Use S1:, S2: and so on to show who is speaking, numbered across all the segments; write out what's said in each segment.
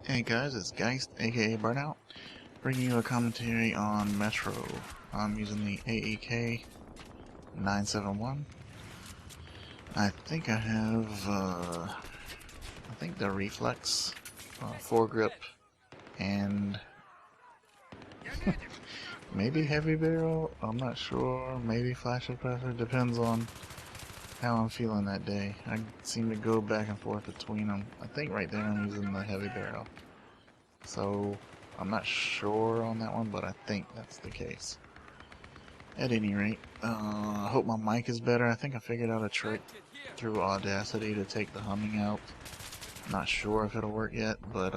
S1: Hey guys, it's Geist, aka Burnout, bringing you a commentary on Metro. I'm using the AEK 971. I think I have, the Reflex, foregrip, and maybe Heavy Barrel. I'm not sure. Maybe Flash Suppressor. Depends on how I'm feeling that day. I seem to go back and forth between them. I think right there I'm using the Heavy Barrel. So I'm not sure on that one, but I think that's the case. At any rate, I hope my mic is better. I think I figured out a trick through Audacity to take the humming out. Not sure if it'll work yet, but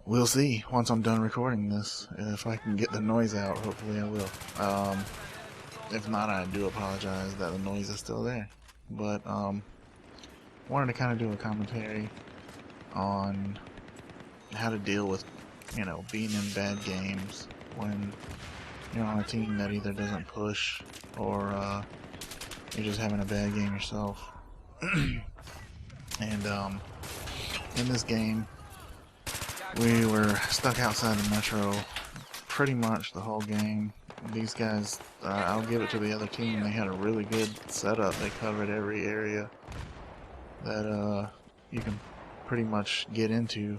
S1: we'll see once I'm done recording this. If I can get the noise out, hopefully I will. If not, I do apologize that the noise is still there. But wanted to kind of do a commentary on how to deal with, being in bad games when you're on a team that either doesn't push or you're just having a bad game yourself. And in this game, we were stuck outside the Metro pretty much the whole game. These guys, I'll give it to the other team, they had a really good setup. They covered every area that you can pretty much get into.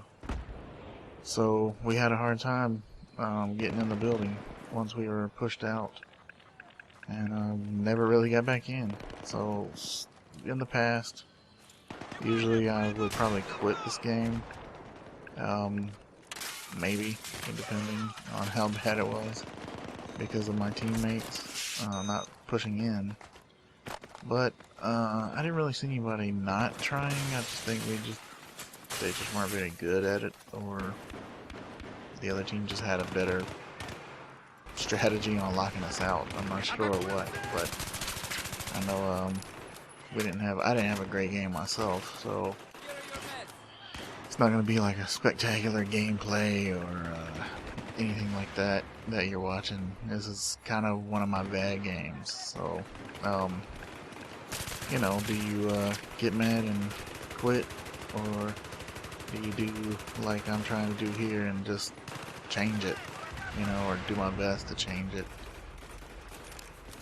S1: So we had a hard time getting in the building once we were pushed out, and never really got back in. So in the past, usually I would probably quit this game, maybe, depending on how bad it was, because of my teammates not pushing in. But I didn't really see anybody not trying. I just think they just weren't very good at it, or the other team just had a better strategy on locking us out. I'm not sure what, but I know I didn't have a great game myself, so it's not going to be like a spectacular gameplay or anything like that you're watching. This is kind of one of my bad games. So do you get mad and quit, or do you do like I'm trying to do here and just change it, or do my best to change it?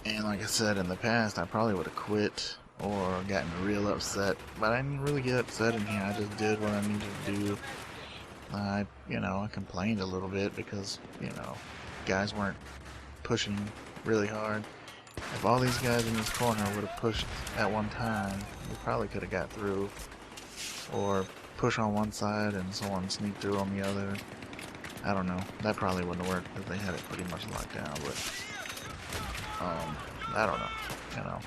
S1: And like I said, in the past, I probably would have quit or gotten real upset, but I didn't really get upset in here. I just did what I needed to do. I complained a little bit because, guys weren't pushing really hard. If all these guys in this corner would have pushed at one time, we probably could have got through. Or push on one side and someone sneak through on the other. I don't know. That probably wouldn't have worked because they had it pretty much locked down, but I don't know,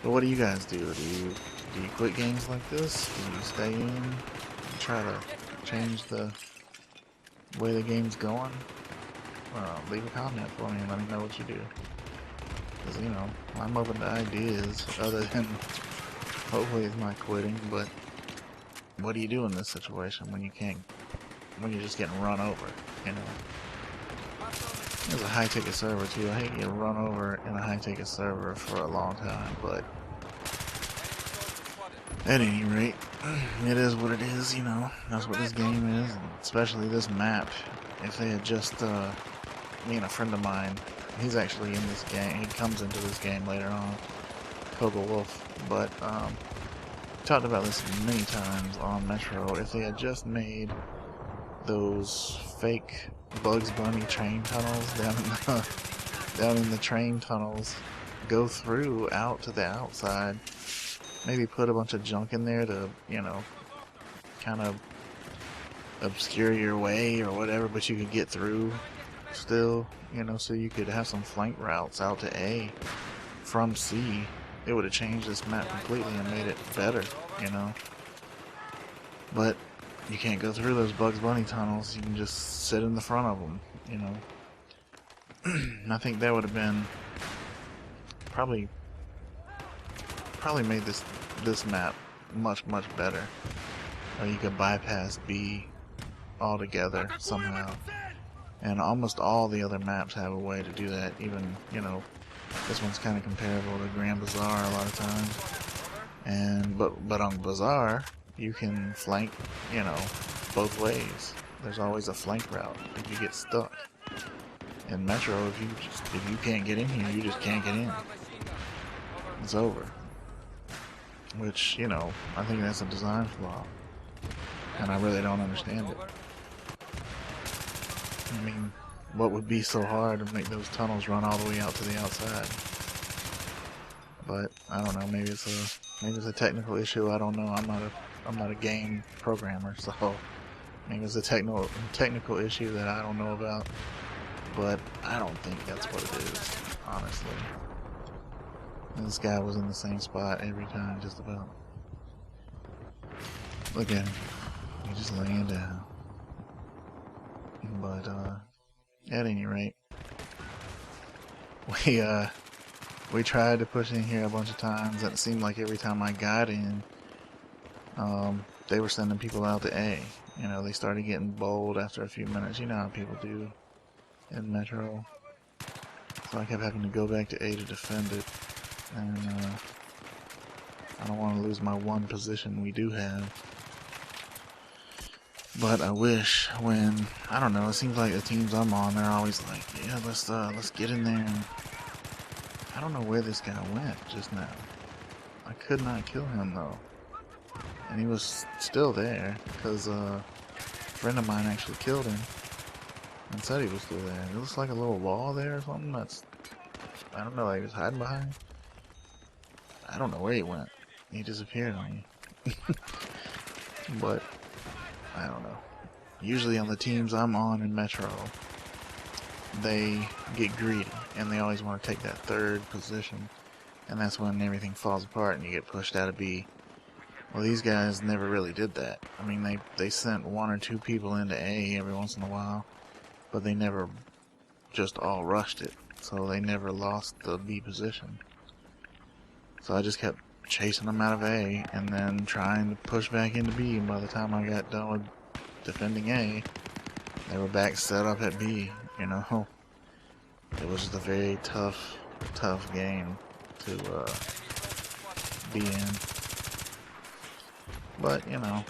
S1: But what do you guys do? Do you quit games like this? Do you stay in and try to change the way the game's going? Leave a comment for me and let me know what you do. Because, I'm open to ideas other than hopefully it's not quitting, but what do you do in this situation when you're just getting run over, There's a high-ticket server too. I hate getting run over in a high-ticket server for a long time, but at any rate, it is what it is, That's what this game is, and especially this map. If they had just, me and a friend of mine, he's actually in this game. He comes into this game later on, Koga Wolf, but talked about this many times on Metro. If they had just made those fake Bugs Bunny train tunnels down in the train tunnels, go through out to the outside, maybe put a bunch of junk in there to, kind of obscure your way or whatever, but you could get through still, so you could have some flank routes out to A from C. It would have changed this map completely and made it better, But you can't go through those Bugs Bunny tunnels. You can just sit in the front of them, And I think that would have been probably made this map much better. Or you could bypass B altogether somehow. And almost all the other maps have a way to do that. Even, this one's kind of comparable to Grand Bazaar a lot of times. And but on Bazaar, you can flank, you know, both ways. There's always a flank route if you get stuck. In Metro, if you can't get in here, you just can't get in. It's over. Which, you know, I think that's a design flaw. And I really don't understand it. I mean, what would be so hard to make those tunnels run all the way out to the outside? But I don't know, maybe it's a technical issue. I don't know. I'm not a game programmer, so maybe it's a technical issue that I don't know about. But I don't think that's what it is, honestly. This guy was in the same spot every time, just about. Look at him. He's just laying down. But, at any rate, we tried to push in here a bunch of times, and it seemed like every time I got in, they were sending people out to A. You know, they started getting bold after a few minutes. You know how people do in Metro. So I kept having to go back to A to defend it. And I don't want to lose my one position we do have. But I wish when, I don't know, it seems like the teams I'm on, they're always like, yeah, let's get in there. And I don't know where this guy went just now. I could not kill him though. And he was still there because a friend of mine actually killed him and said he was still there. It looks like a little wall there or something that's, I don't know, like he was hiding behind. I don't know where he went. He disappeared on me. But I don't know. Usually on the teams I'm on in Metro, they get greedy and they always want to take that third position, and that's when everything falls apart and you get pushed out of B. Well, these guys never really did that. I mean, they sent one or two people into A every once in a while, but they never just all rushed it, so they never lost the B position. So I just kept chasing them out of A and then trying to push back into B, and by the time I got done with defending A, they were back set up at B, you know. It was just a very tough game to be in. But, you know,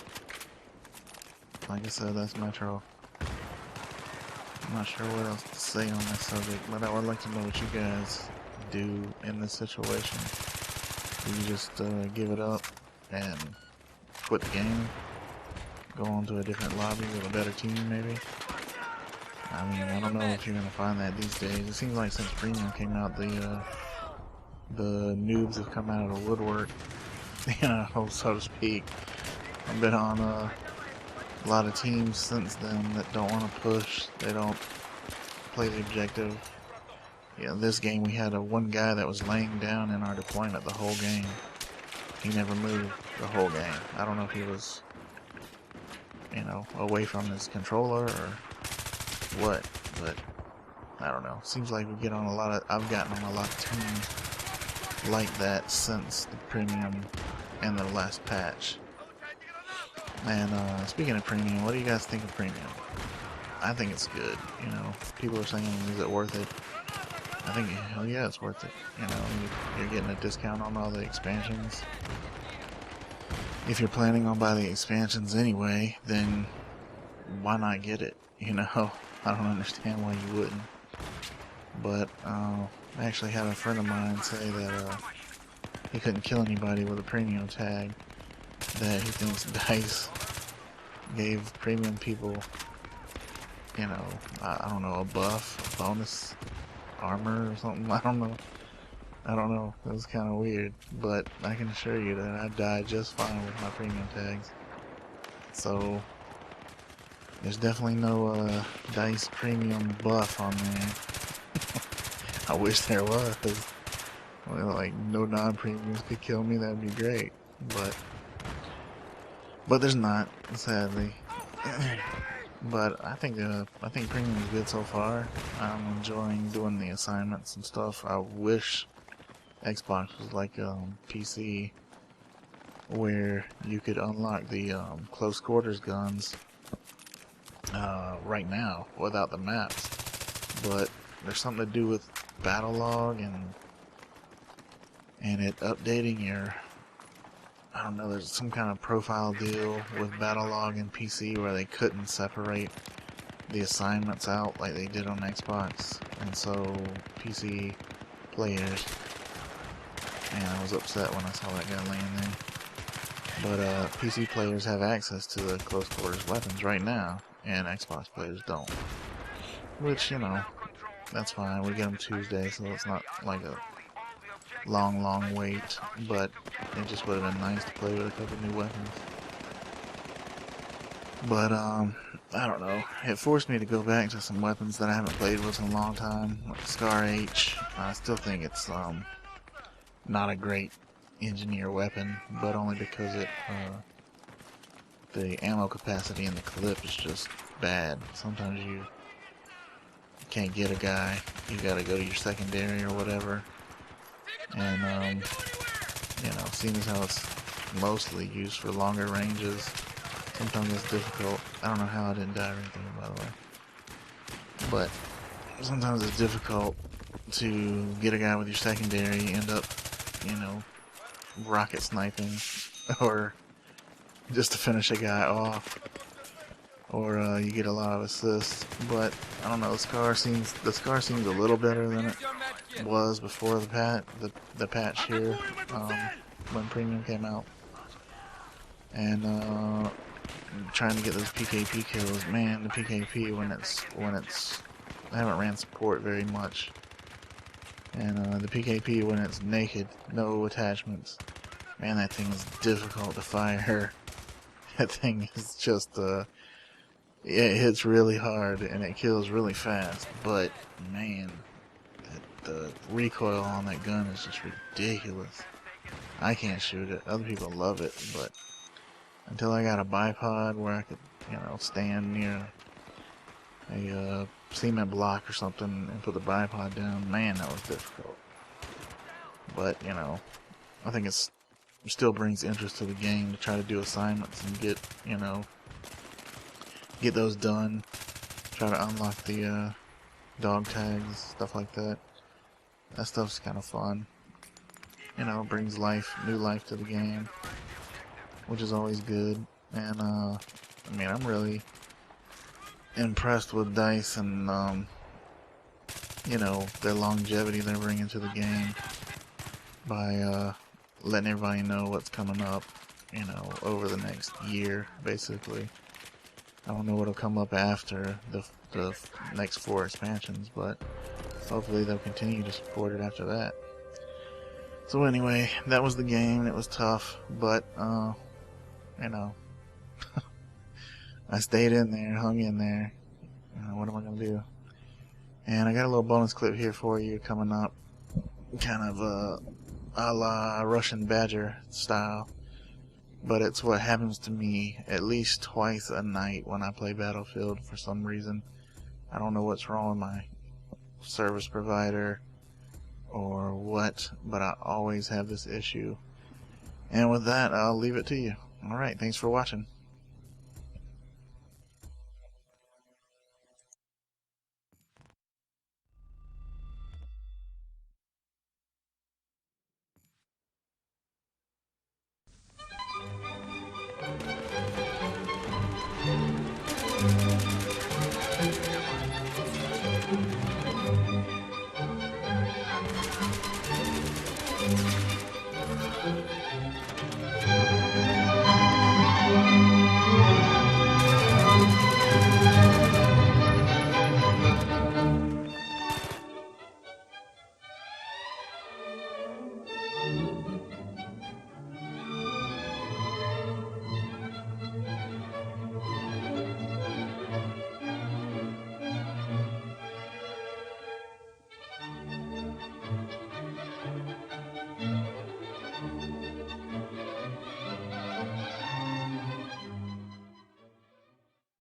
S1: like I said, that's Metro. I'm not sure what else to say on that subject, but I would like to know what you guys do in this situation. Do you just give it up and quit the game? Go on to a different lobby with a better team, maybe? I mean, I don't know if you're gonna find that these days. It seems like since Premium came out, the noobs have come out of the woodwork, you know, so to speak. I've been on a lot of teams since then that don't want to push. They don't play the objective. Yeah, this game we had one guy that was laying down in our deployment the whole game. He never moved the whole game. I don't know if he was, you know, away from his controller or what, but I don't know. Seems like we get on a lot of, I've gotten on a lot of teams like that since the Premium and the last patch. And speaking of Premium, what do you guys think of Premium? I think it's good, you know. People are saying, is it worth it? I think, hell yeah, it's worth it. You know, you're getting a discount on all the expansions. If you're planning on buying the expansions anyway, then why not get it? You know, I don't understand why you wouldn't. But I actually had a friend of mine say that he couldn't kill anybody with a premium tag. That he thinks DICE gave premium people, you know, I don't know, a buff, a bonus armor or something. I don't know. It was kind of weird, but I can assure you that I died just fine with my premium tags. So there's definitely no DICE premium buff on there. I wish there was. Well, like no non-premiums could kill me. That'd be great, but there's not, sadly. But I think premium is good so far. I'm enjoying doing the assignments and stuff. I wish Xbox was like PC, where you could unlock the close quarters guns right now without the maps. But there's something to do with battle log and it updating your I don't know, there's some kind of profile deal with Battlelog and PC where they couldn't separate the assignments out like they did on Xbox, and so PC players, and I was upset when I saw that guy laying there. But PC players have access to the close quarters weapons right now, and Xbox players don't. Which, you know, that's fine. We get them Tuesday, so it's not like a long wait. But it just would have been nice to play with a couple new weapons. But I don't know. It forced me to go back to some weapons that I haven't played with in a long time, like Scar H. I still think it's not a great engineer weapon, but only because the ammo capacity in the clip is just bad. Sometimes you can't get a guy, you gotta go to your secondary or whatever. And you know, seeing as how it's mostly used for longer ranges, sometimes it's difficult. I don't know how I didn't die or anything, by the way. But sometimes it's difficult to get a guy with your secondary, end up, you know, rocket sniping, or just to finish a guy off, or you get a lot of assists. But I don't know, the scar seems a little better than it was before the patch here, when Premium came out. And trying to get those PKP kills, man, the PKP when it's I haven't ran support very much, and the PKP when it's naked, no attachments, man, that thing is difficult to fire. That thing is just it hits really hard and it kills really fast, but man, the recoil on that gun is just ridiculous. I can't shoot it. Other people love it, but until I got a bipod where I could, you know, stand near a cement block or something and put the bipod down, man, that was difficult. But, you know, I think it still brings interest to the game to try to do assignments and get, you know, get those done. Try to unlock the dog tags, stuff like that. That stuff's kind of fun. You know, it brings new life to the game, which is always good. And I mean, I'm really impressed with DICE and you know, their longevity they're bringing to the game by letting everybody know what's coming up, you know, over the next year, basically. I don't know what'll come up after the next 4 expansions, but hopefully they'll continue to support it after that. So anyway, that was the game. It was tough, but you know, I stayed in there, hung in there. What am I gonna do? And I got a little bonus clip here for you coming up, kind of a la Russian Badger style, but it's what happens to me at least twice a night when I play Battlefield for some reason. I don't know what's wrong with my service provider or what, but I always have this issue. And with that, I'll leave it to you. Alright, thanks for watching.